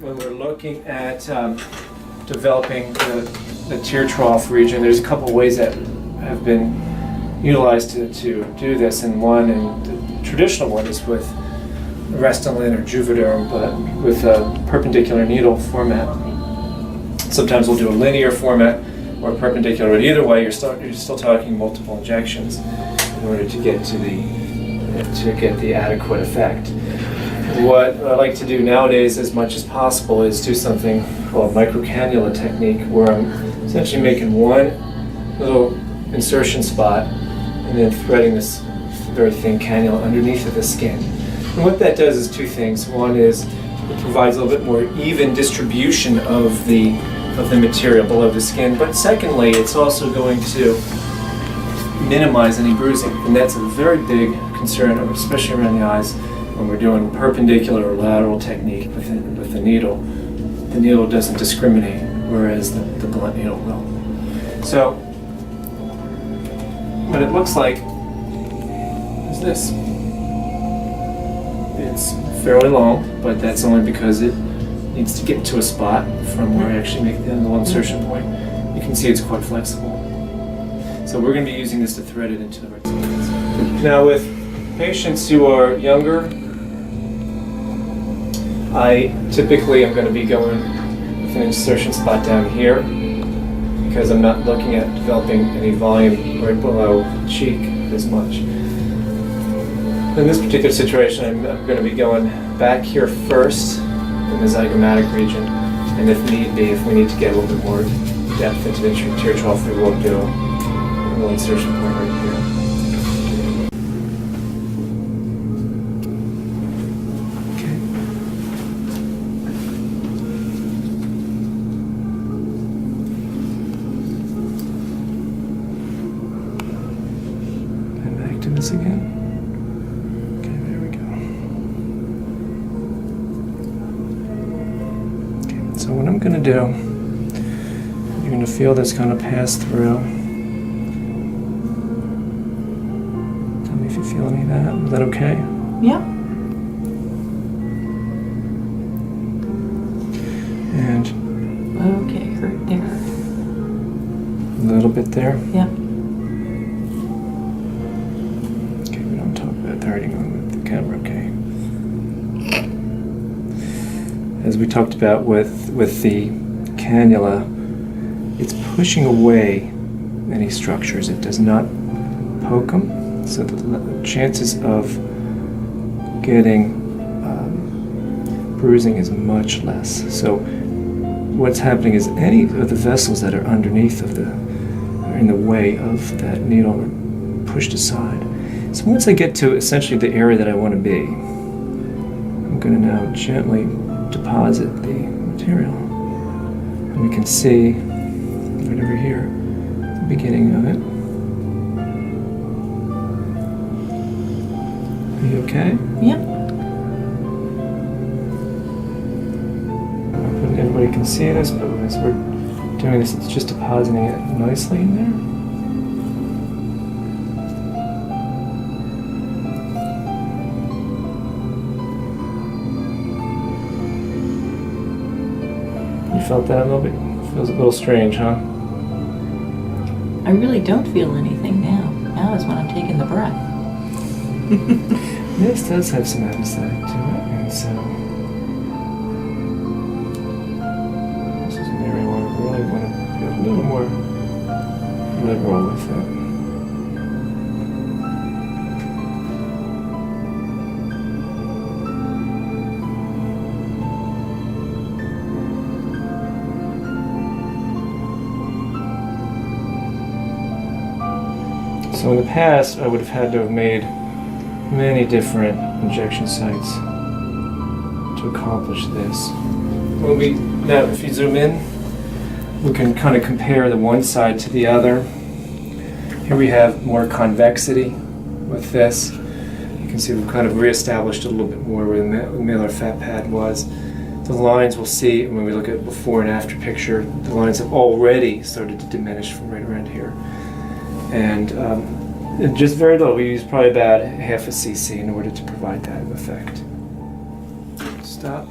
when we're looking at developing the tear trough region, there's a couple ways that have been utilized to do this. And the traditional one is with Restylane or Juvederm, but with a perpendicular needle format. Sometimes we'll do a linear format or perpendicular, but either way, you're still talking multiple injections in order to get to the adequate effect. What I like to do nowadays, as much as possible, is do something called Microcanula technique, where I'm essentially making one little insertion spot and then threading this very thin cannula underneath of the skin. And what that does is two things. One is it provides a little bit more even distribution of the material below the skin, but secondly, it's also going to minimize any bruising, and that's a very big concern, especially around the eyes when we're doing perpendicular or lateral technique with the needle. The needle doesn't discriminate, whereas the blunt needle will. So what it looks like is this. It's fairly long, but that's only because it needs to get to a spot from where I actually make the little insertion point. You can see it's quite flexible. So we're going to be using this to thread it into the right spots. Now with patients who are younger, I typically am going to be going with an insertion spot down here because I'm not looking at developing any volume right below the cheek as much. In this particular situation, I'm going to be going back here first in the zygomatic region, and if need be, if we need to get a little bit more depth into the tear trough, we will do a little insertion point right here. Okay. And back to this again. So what I'm going to do, you're going to feel this kind of pass through. Tell me if you feel any of that. Is that okay? Yeah. And okay, hurt there. A little bit there. Yeah. Okay, we don't talk about the hurting on the camera, okay? As we talked about with the cannula, it's pushing away any structures. It does not poke them, so the chances of getting bruising is much less. So what's happening is any of the vessels that are underneath of are in the way of that needle are pushed aside. So once I get to essentially the area that I want to be, I'm going to now gently deposit the material. And we can see right over here the beginning of it. Are you okay? Yep. Everybody can see this, but as we're doing this, it's just depositing it nicely in there. You felt that a little bit? Feels a little strange, huh? I really don't feel anything now. Now is when I'm taking the breath. This does have some anesthetic to it, and so this is an area where I really want to be a little more liberal with it. So in the past, I would have had to have made many different injection sites to accomplish this. Now, if you zoom in, we can kind of compare the one side to the other. Here we have more convexity with this. You can see we've kind of reestablished a little bit more where the malar fat pad was. The lines we'll see when we look at before and after picture, the lines have already started to diminish from right around here. And just very little. We use probably about half a cc in order to provide that effect. Stop.